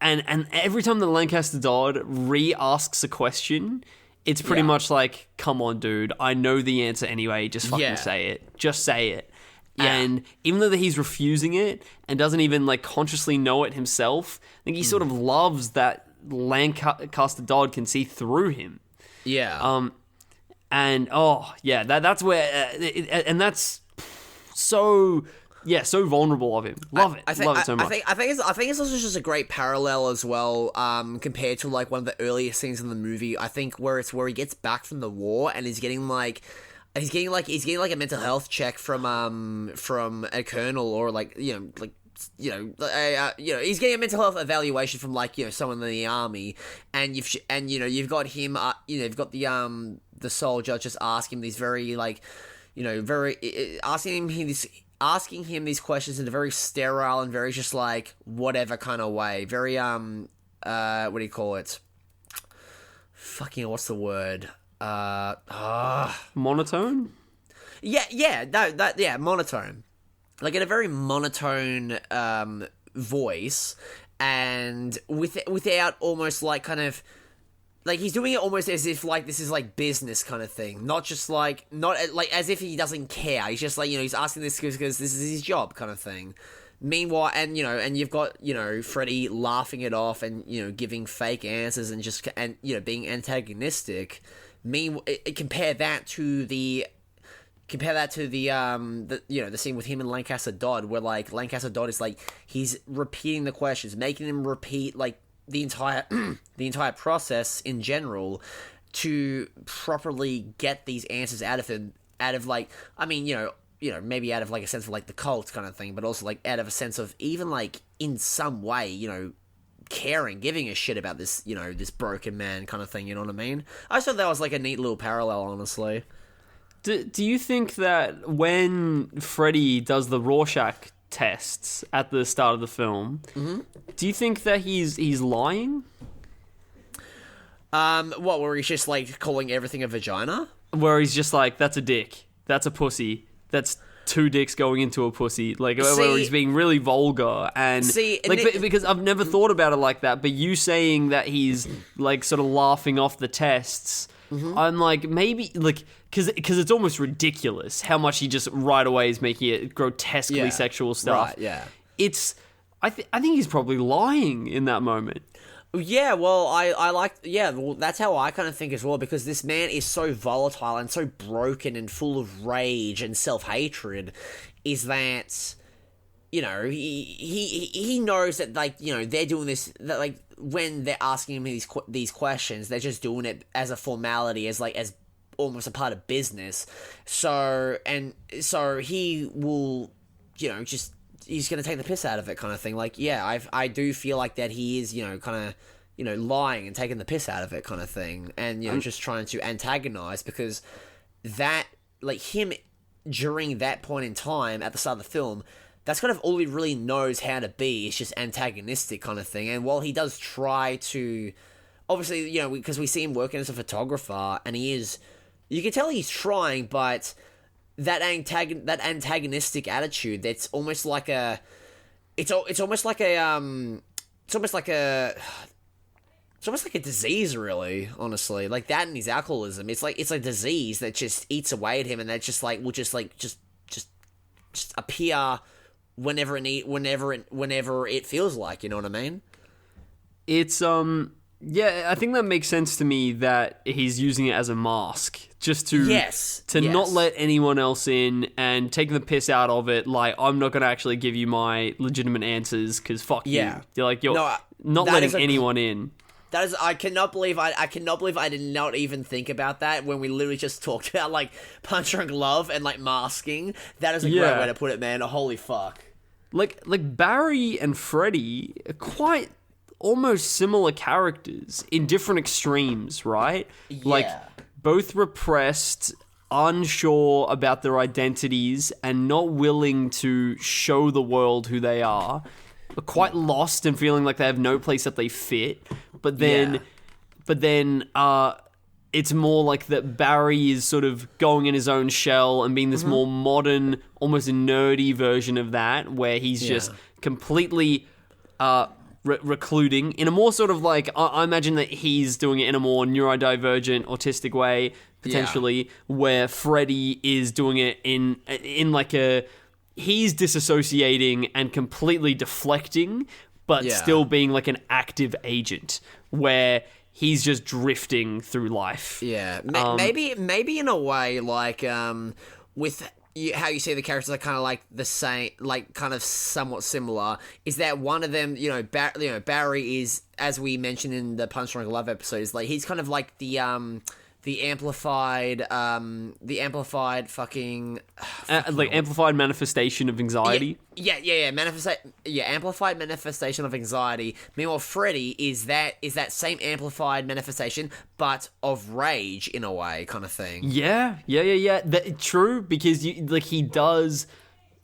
every time that Lancaster Dodd re-asks a question, it's pretty much like, come on, dude, I know the answer anyway, just fucking say it. Just say it. Yeah. And even though that he's refusing it and doesn't even, like, consciously know it himself, I think he sort of loves that Lancaster Dodd can see through him. Yeah. And that's where, and that's so vulnerable of him. Love it so much. I think it's also just a great parallel as well, compared to like one of the earliest scenes in the movie. I think where he gets back from the war and he's getting like a mental health check from a colonel or he's getting a mental health evaluation from someone in the army, and you've got him, you've got the soldier just asking these asking him these questions in a very sterile and very just like whatever kind of way, very what do you call it? Fucking what's the word? Monotone? Monotone. Like in a very monotone voice, and without almost like kind of like he's doing it almost as if like this is like business kind of thing, not as if he doesn't care. He's just like he's asking this because this is his job kind of thing. Meanwhile, and you've got Freddy laughing it off and giving fake answers and being antagonistic. Compare that to the scene with him and Lancaster Dodd, where like Lancaster Dodd is like he's repeating the questions, making him repeat like the entire process in general to properly get these answers out of him, maybe out of like a sense of like the cult kind of thing, but also like out of a sense of even like in some way caring, giving a shit about this this broken man kind of thing. You know what I mean? I just thought that was like a neat little parallel, honestly. Do you think that when Freddie does the Rorschach tests at the start of the film, do you think that he's lying? What, where he's just, like, calling everything a vagina? Where he's just like, that's a dick, that's a pussy, that's two dicks going into a pussy. Like, where he's being really vulgar. And, because I've never thought about it like that, but you saying that he's, like, sort of laughing off the tests, I'm like, maybe, like, because it's almost ridiculous how much he just right away is making it grotesquely sexual stuff. Right, yeah. I think he's probably lying in that moment. Yeah, well, I like... Yeah, well, that's how I kind of think as well, because this man is so volatile and so broken and full of rage and self-hatred, is that, you know, he knows that, like, you know, they're doing this... That, like, when they're asking him these questions, they're just doing it as a formality, as almost a part of business. So he will, you know, just... He's going to take the piss out of it kind of thing. Like, yeah, I do feel like that he is, you know, kind of, you know, lying and taking the piss out of it kind of thing. And, you know, just trying to antagonize, because that, like, him during that point in time at the start of the film, that's kind of all he really knows how to be. It's just antagonistic kind of thing. And while he does try to, obviously, you know, because we see him working as a photographer, and he is, you can tell he's trying, but... That antagonistic attitude, that's almost like a... It's almost like a disease, really, honestly. Like that and his alcoholism. It's a disease that just eats away at him, and that just will just appear whenever it feels like, you know what I mean? It's yeah, I think that makes sense to me that he's using it as a mask, just to not let anyone else in and taking the piss out of it. Like, I'm not going to actually give you my legitimate answers because fuck you. You're like, you're not letting anyone in. That is, I cannot believe I did not even think about that when we literally just talked about, like, Punch Drunk Love and, like, masking. That is a great way to put it, man. Holy fuck. Like Barry and Freddie are quite almost similar characters in different extremes, right? Yeah. Like, both repressed, unsure about their identities, and not willing to show the world who they are. Quite lost and feeling like they have no place that they fit. But then it's more like that Barry is sort of going in his own shell and being this more modern, almost nerdy version of that, where he's just completely recluding in a more sort of like, I imagine that he's doing it in a more neurodivergent, autistic way, potentially, where Freddie is doing it in like a... He's disassociating and completely deflecting, but still being like an active agent, where he's just drifting through life. Yeah, maybe in a way, like, with... how you see the characters are kind of like the same, like kind of somewhat similar, is that one of them, Barry is, as we mentioned in the Punch Drunk Love episodes, like he's kind of like the amplified fucking... like amplified manifestation of anxiety? Amplified manifestation of anxiety. Meanwhile, Freddie is that same amplified manifestation, but of rage, in a way, kind of thing. Yeah. True, because he does...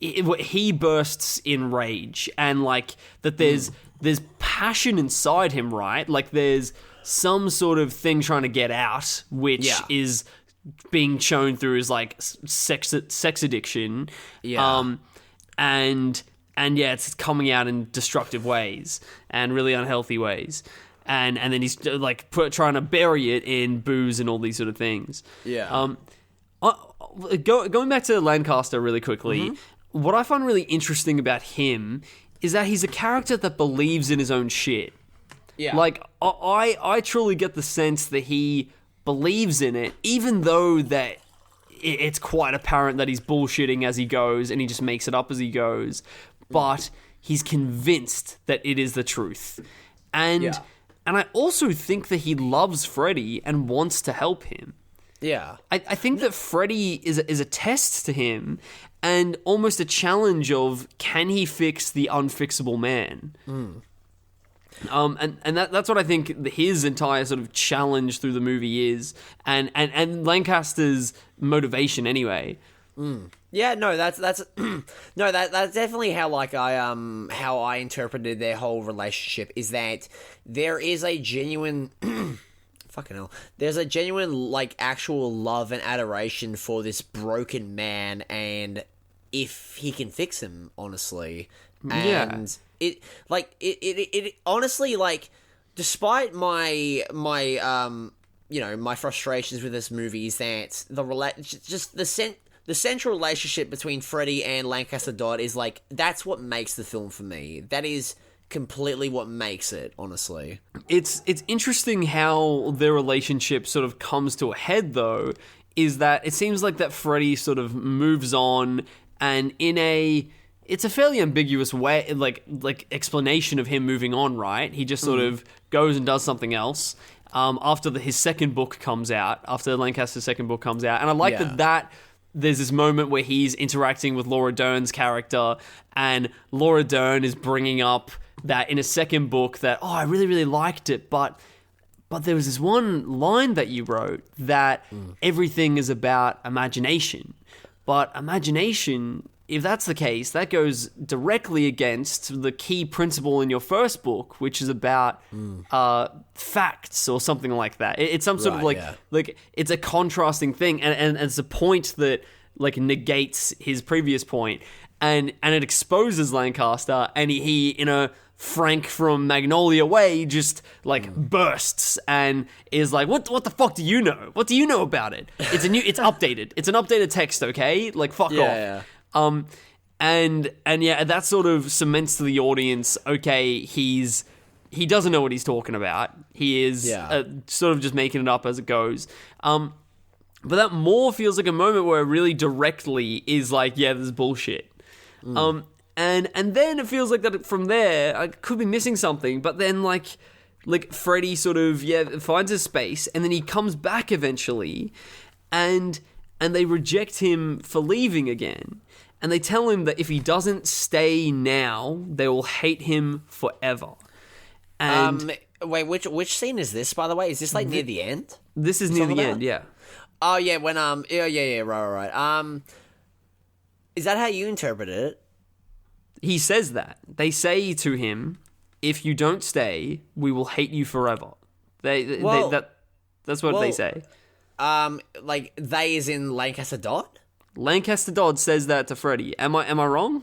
He bursts in rage, and like that there's passion inside him, right? Like there's some sort of thing trying to get out, which is being shown through his like sex addiction. And it's coming out in destructive ways and really unhealthy ways. And then he's like trying to bury it in booze and all these sort of things. Going back to Lancaster really quickly, what I find really interesting about him is that he's a character that believes in his own shit. Yeah. Like, I truly get the sense that he believes in it, even though that it's quite apparent that he's bullshitting as he goes and he just makes it up as he goes. But he's convinced that it is the truth. And I also think that he loves Freddie and wants to help him. Yeah. I think that Freddie is a test to him and almost a challenge of, can he fix the unfixable man? And that's what I think his entire sort of challenge through the movie is, and Lancaster's motivation anyway. Yeah, no, that's no, that's definitely how I interpreted their whole relationship, is that there is a genuine fucking hell. There's a genuine like actual love and adoration for this broken man, and if he can fix him, honestly. And it honestly, like, despite my my frustrations with this movie, is that the central relationship between Freddie and Lancaster Dodd is like, that's what makes the film for me. That is completely what makes it, honestly. It's interesting how their relationship sort of comes to a head, though, is that it seems like that Freddie sort of moves on, and it's a fairly ambiguous way, like explanation of him moving on, right? He just sort of goes and does something else after his second book comes out, after Lancaster's second book comes out. And I like that there's this moment where he's interacting with Laura Dern's character, and Laura Dern is bringing up that in a second book that, I really, really liked it, but there was this one line that you wrote that everything is about imagination. But imagination, if that's the case, that goes directly against the key principle in your first book, which is about facts or something like that. It's some sort of like it's a contrasting thing, and it's a point that like negates his previous point, and it exposes Lancaster, and he in a Frank from Magnolia way just like bursts and is like, what the fuck do you know? What do you know about it? It's updated. It's an updated text, okay? Like, fuck off. Yeah. And that sort of cements to the audience, okay, he doesn't know what he's talking about. He is sort of just making it up as it goes. But that more feels like a moment where it really directly is like, yeah, this is bullshit. And then it feels like that from there, I could be missing something, but then like Freddie sort of, finds his space, and then he comes back eventually, and they reject him for leaving again. And they tell him that if he doesn't stay now, they will hate him forever. And wait, which scene is this, by the way? Is this like near the end? This is near the end, yeah. Oh yeah, when right. Is that how you interpreted it? He says that. They say to him, if you don't stay, we will hate you forever. That's what they say. Like, they is in Lancaster Dodd? Lancaster Dodd says that to Freddie. Am I wrong?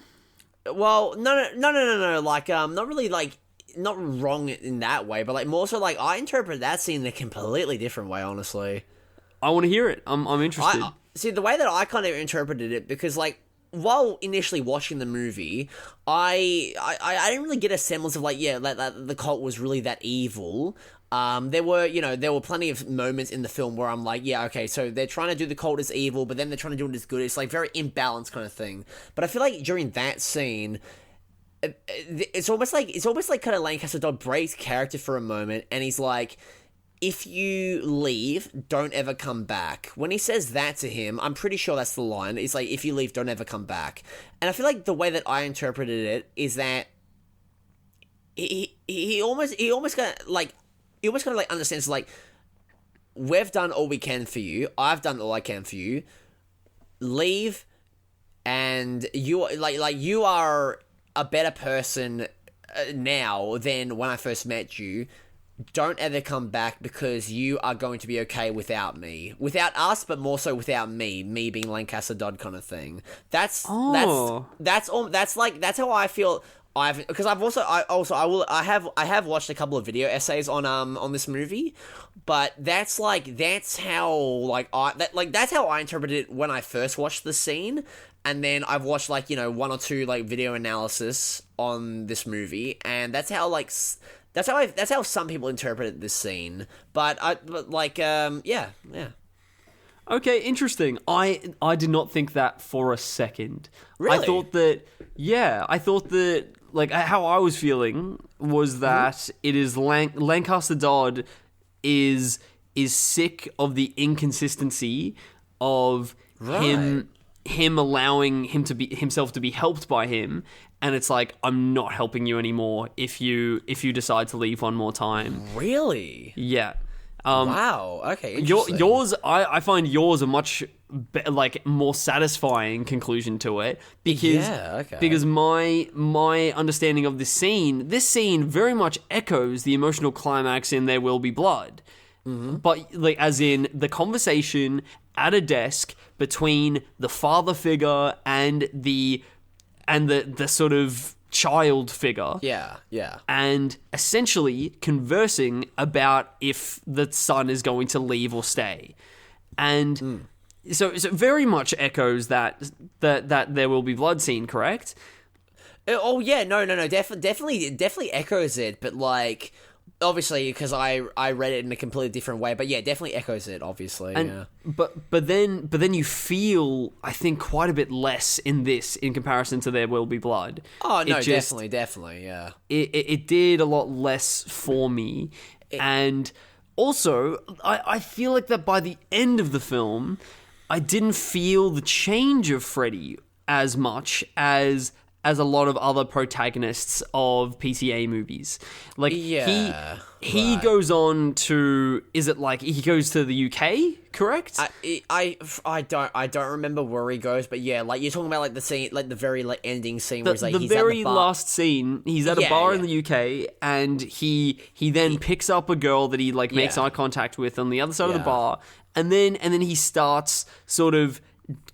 Well, no. Like, not really, like, not wrong in that way, but like more so like I interpret that scene in a completely different way, honestly. I want to hear it. I'm interested. See, the way that I kind of interpreted it, because like, while initially watching the movie, I didn't really get a semblance of like, that the cult was really that evil. There were plenty of moments in the film where I'm like, yeah, okay, so they're trying to do the cult as evil, but then they're trying to do it as good. It's like very imbalanced kind of thing. But I feel like during that scene, it's almost like kind of Lancaster Dodd breaks character for a moment, and he's like, if you leave, don't ever come back. When he says that to him, I'm pretty sure that's the line. It's like, if you leave, don't ever come back. And I feel like the way that I interpreted it is that he almost kind of like understands, like, we've done all we can for you. I've done all I can for you. Leave, and you you are a better person now than when I first met you. Don't ever come back, because you are going to be okay without me. Without us, but more so without me. Me being Lancaster Dodd kind of thing. That's how I feel. I have watched a couple of video essays on this movie, but that's how I interpreted it when I first watched the scene, and then I've watched one or two video analysis on this movie, and that's how some people interpreted this scene. Yeah. Okay, interesting. I did not think that for a second. Really? I thought that how I was feeling was that it is Lancaster Dodd is sick of the inconsistency of him allowing himself to be helped by him, and it's like, I'm not helping you anymore if you decide to leave one more time. Really? Yeah. Wow. Okay. Interesting. Yours, I find yours a much more satisfying conclusion to it because my understanding of this scene very much echoes the emotional climax in There Will Be Blood. Mm-hmm. But like, as in the conversation at a desk between the father figure and the sort of child figure. Yeah, yeah. And essentially conversing about if the son is going to leave or stay. And so it very much echoes that There Will Be Blood scene, correct? Oh yeah, no, definitely echoes it, but like, obviously, because I read it in a completely different way, but yeah, definitely echoes it, obviously. And, yeah. But then you feel, I think, quite a bit less in this in comparison to There Will Be Blood. Oh no, definitely, yeah. It did a lot less for me, and also I feel like that by the end of the film, I didn't feel the change of Freddie as much as a lot of other protagonists of PTA movies. Like, he goes on to, is it like, he goes to the UK, correct? I don't remember where he goes, but yeah, like, you're talking about, like, the scene, like, the very, like, ending scene where he's, like, the he's very at the bar. last scene, he's at a bar in the UK, and he then picks up a girl that he, like, makes eye contact with on the other side of the bar, and then he starts sort of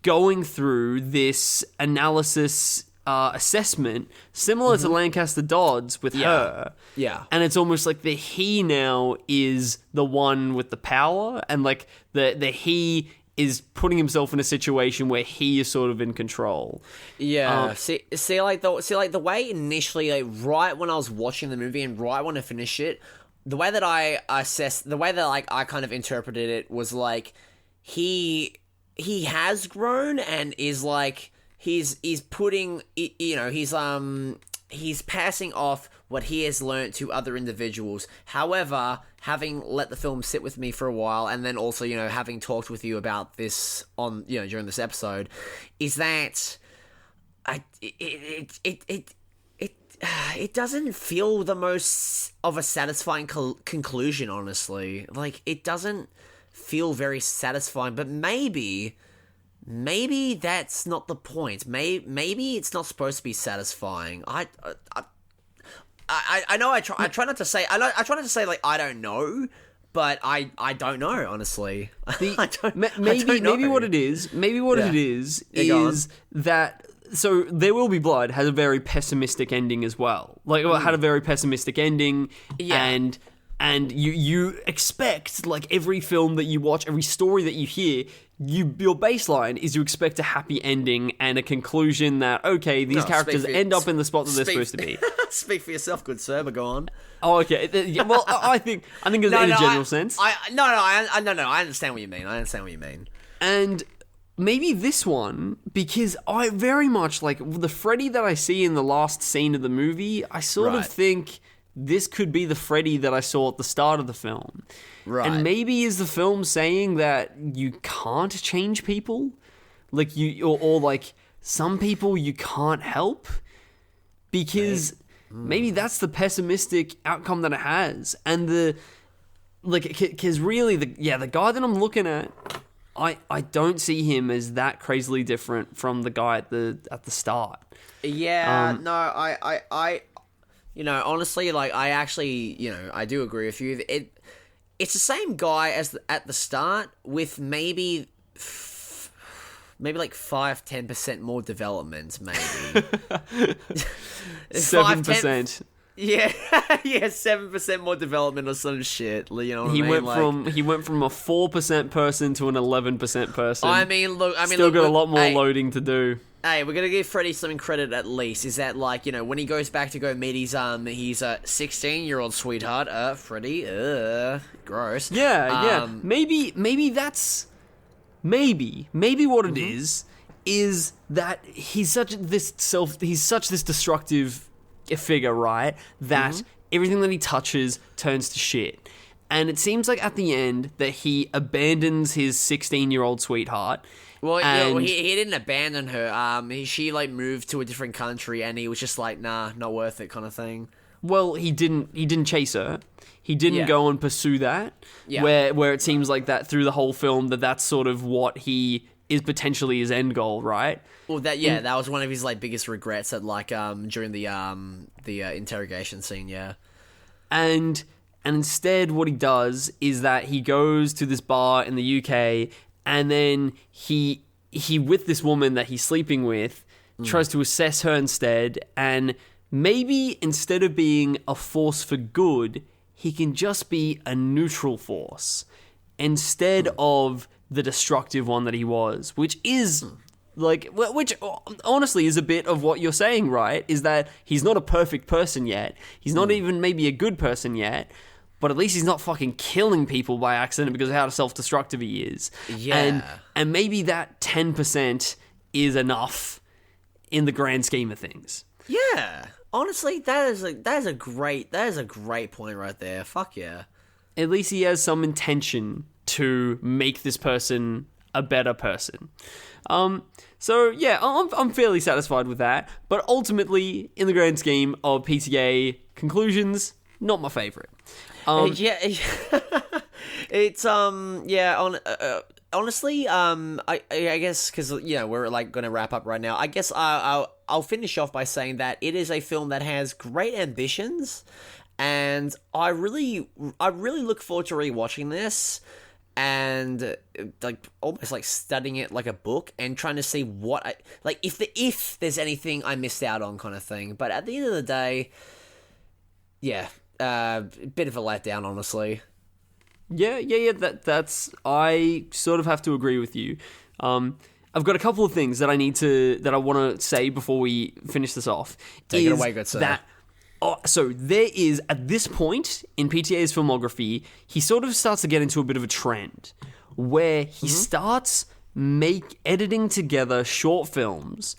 going through this analysis assessment similar to Lancaster Dodd's with her. Yeah. And it's almost like the he now is the one with the power, and like the he is putting himself in a situation where he is sort of in control. Yeah. See the way initially, like, right when I was watching the movie and right when I finished it, the way that I assessed, the way that, like, I kind of interpreted it was like he has grown and is like, he's putting, you know, he's passing off what he has learnt to other individuals. However, having let the film sit with me for a while, and then also, you know, having talked with you about this on, you know, during this episode, is that it doesn't feel the most of a satisfying conclusion, honestly. Like, it doesn't feel very satisfying, but maybe that's not the point. Maybe it's not supposed to be satisfying. I know I try not to say like I don't know, but I don't know, honestly. Maybe what it is is that, so There Will Be Blood has a very pessimistic ending as well. Like, it had a very pessimistic ending, and you expect, like, every film that you watch, every story that you hear, your baseline is you expect a happy ending and a conclusion that, okay, these characters end up in the spot that they're supposed to be. Speak for yourself, good sir, but go on. Oh, okay. Well, I think it's in a general sense. I understand what you mean. And maybe this one, because I very much, like, the Freddy that I see in the last scene of the movie, I sort of think this could be the Freddy that I saw at the start of the film. Right. And maybe is the film saying that you can't change people? Like, or like, some people you can't help? Because maybe that's the pessimistic outcome that it has. And because really, the guy that I'm looking at, I don't see him as that crazily different from the guy at the start. Yeah, no, I you know, honestly, like, I actually, you know, I do agree with you. It's the same guy as at the start, with maybe like 5-10% more development, maybe. 7%. Yeah, 7% more development or some shit. You know what he I mean? He went from a 4% person to an 11% person. I mean, still got a lot more loading to do. Hey, we're gonna give Freddie some credit at least. Is that, like, you know, when he goes back to go meet his 16-year-old sweetheart, Freddie, gross. Yeah. Maybe that's what it is that he's such this destructive figure, right? That everything that he touches turns to shit. And it seems like at the end that he abandons his 16-year-old sweetheart Well, And he didn't abandon her. She like moved to a different country, and he was just like, nah, not worth it, kind of thing. well, he didn't chase her. He didn't go and pursue that. Yeah. Where it seems like that through the whole film that's sort of what he is potentially his end goal, right? Well, that was one of his like biggest regrets at like during the interrogation scene. Yeah. And instead, what he does is that he goes to this bar in the UK, and then he with this woman that he's sleeping with tries to assess her instead, and maybe instead of being a force for good, he can just be a neutral force instead of the destructive one that he was, which is which honestly is a bit of what you're saying, right? Is that he's not a perfect person yet. He's not even maybe a good person yet, but at least he's not fucking killing people by accident because of how self-destructive he is. Yeah. And maybe that 10% is enough in the grand scheme of things. Yeah. Honestly, that is a great point right there. Fuck yeah. At least he has some intention to make this person a better person. So yeah, I'm fairly satisfied with that. But ultimately, in the grand scheme of PTA conclusions, not my favorite. It's honestly, I guess because we're like going to wrap up right now. I guess I'll finish off by saying that it is a film that has great ambitions, and I really look forward to rewatching this and like almost like studying it like a book and trying to see what if there's anything I missed out on, kind of thing. But at the end of the day, yeah, bit of a letdown, honestly. Yeah. That's I sort of have to agree with you. I've got a couple of things that I want to say before we finish this off. Take it away, good sir. So there is, at this point in PTA's filmography, he sort of starts to get into a bit of a trend where he starts editing together short films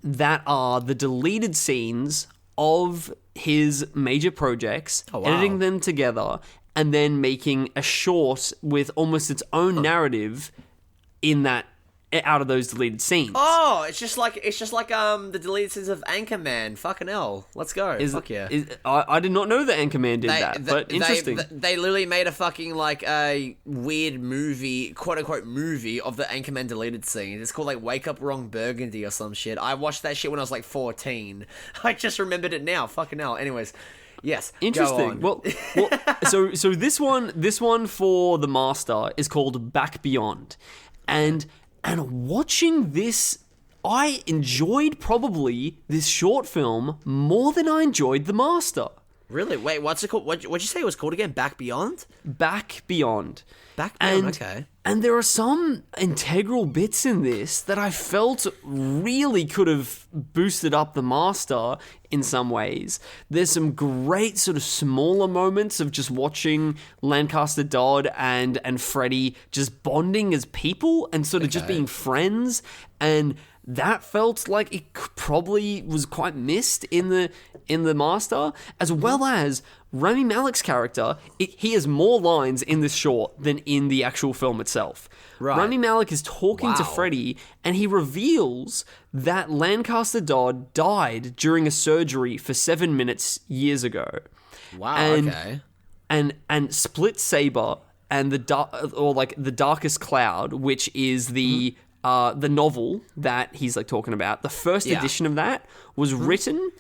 that are the deleted scenes of his major projects, editing them together, and then making a short with almost its own narrative out of those deleted scenes. Oh, it's just like the deleted scenes of Anchorman. Fucking hell, let's go. Fuck yeah. I did not know that Anchorman did that, but interesting. They literally made a fucking like a weird movie, quote unquote movie of the Anchorman deleted scene. It's called like Wake Up Wrong Burgundy or some shit. I watched that shit when I was like 14. I just remembered it now. Fucking hell. Anyways. Yes. Interesting. Well, so this one for the Master is called Back Beyond, and watching this, I enjoyed probably this short film more than I enjoyed the Master. Really? Wait, what's it called? What'd you say it was called again? Back Beyond? Back Beyond. Back Beyond. Okay. And there are some integral bits in this that I felt really could have boosted up the Master in some ways. There's some great sort of smaller moments of just watching Lancaster Dodd and Freddie just bonding as people and sort of just being friends, and that felt like it probably was quite missed in the Master, as well as Rami Malek's character. He has more lines in this short than in the actual film itself. Right. Rami Malek is talking to Freddie, and he reveals that Lancaster Dodd died during a surgery for 7 minutes years ago. Wow. And, and Split Saber and the Darkest Cloud, which is the novel that he's like talking about. The first edition of that was written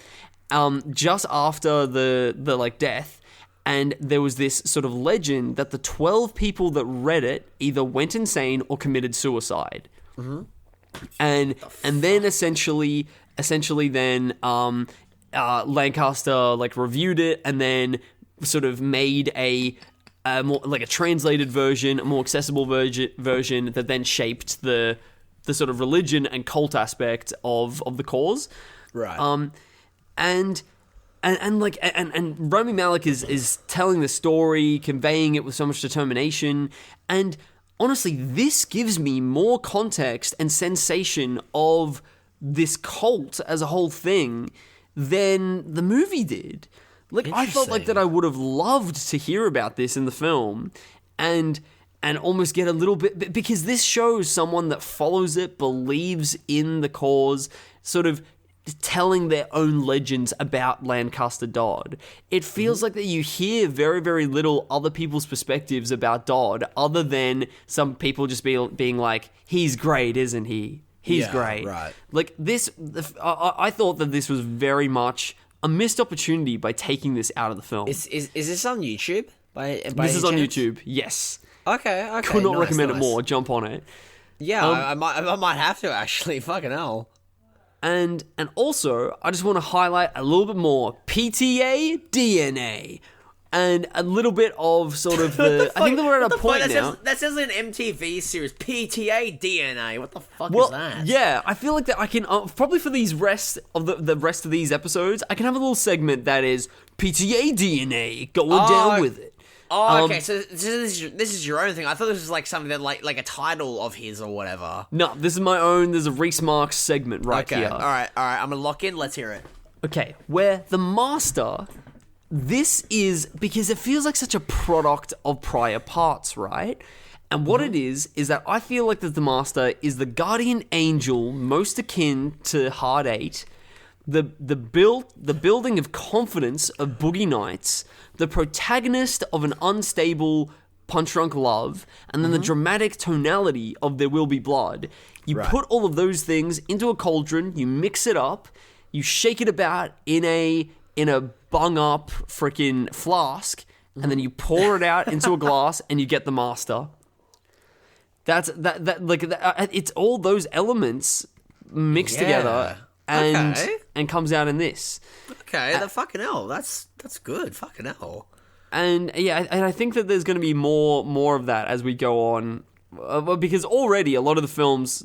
just after the like death, and there was this sort of legend that the 12 people that read it either went insane or committed suicide. And then essentially then Lancaster like reviewed it and then sort of made a more like a translated version, a more accessible version that then shaped the sort of religion and cult aspect of the cause. Right. And Rami Malek is telling the story, conveying it with so much determination, and honestly, this gives me more context and sensation of this cult as a whole thing than the movie did. Like, I felt like that I would have loved to hear about this in the film, and and almost get a little bit, because this shows someone that follows it, believes in the cause, sort of telling their own legends about Lancaster Dodd. It feels like that you hear very, very little other people's perspectives about Dodd, other than some people just being like, he's great, isn't he? He's great. Right. Like this, I thought that this was very much a missed opportunity by taking this out of the film. Is this on YouTube? This is on YouTube, yes. Okay. Could not recommend it more. Jump on it. Yeah, I might have to actually. Fucking hell. And also, I just want to highlight a little bit more PTA DNA. And a little bit of sort of the... I think that we're at a point now... That sounds like an MTV series. PTA DNA. What the fuck is that? Yeah, I feel like that I can... probably for these rest of the rest of these episodes, I can have a little segment that is PTA DNA going down with it. Oh, okay. So this is your own thing. I thought this was like something that like a title of his or whatever. No, this is my own. There's a Rhys Marks segment right here. All right. I'm gonna lock in. Let's hear it. Okay, where the Master... This is because it feels like such a product of prior parts, right? And what it is that I feel like that the Master is the guardian angel most akin to Hard 8, the building of confidence of Boogie Nights, the protagonist of an unstable Punch Drunk Love, and then the dramatic tonality of There Will Be Blood. You put all of those things into a cauldron, you mix it up, you shake it about in a bung up freaking flask, and then you pour it out into a glass and you get the Master. It's all those elements mixed together and comes out in this. Okay, the fucking hell. That's good. Fucking hell. And yeah, and I think that there's going to be more of that as we go on. Because already a lot of the films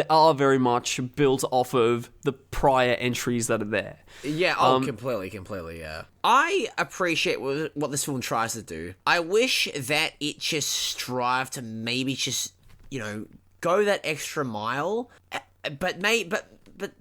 are very much built off of the prior entries that are there. Yeah, completely, yeah. I appreciate what this film tries to do. I wish that it just strived to maybe just, go that extra mile. But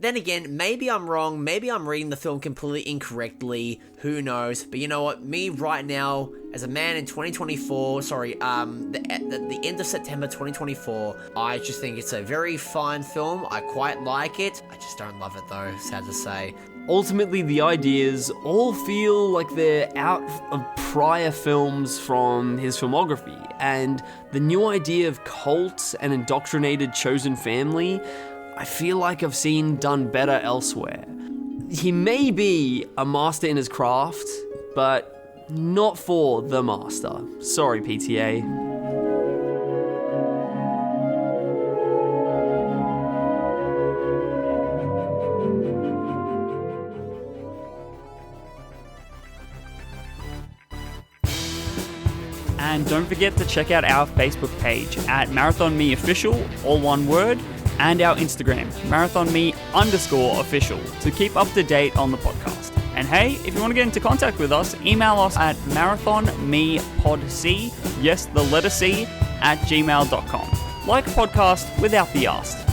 then again, maybe I'm wrong. Maybe I'm reading the film completely incorrectly. Who knows? But you know what? Me right now, as a man in 2024, the end of September 2024, I just think it's a very fine film. I quite like it. I just don't love it though, sad to say. Ultimately, the ideas all feel like they're out of prior films from his filmography. And the new idea of cult and indoctrinated chosen family, I feel like I've seen done better elsewhere. He may be a master in his craft, but not for the Master. Sorry, PTA. And don't forget to check out our Facebook page at MarathonMeOfficial, all one word, and our Instagram, MarathonMe_official, to keep up to date on the podcast. And hey, if you want to get into contact with us, email us at marathonmepodc, yes, the letter C, @gmail.com. Like a podcast without the asked.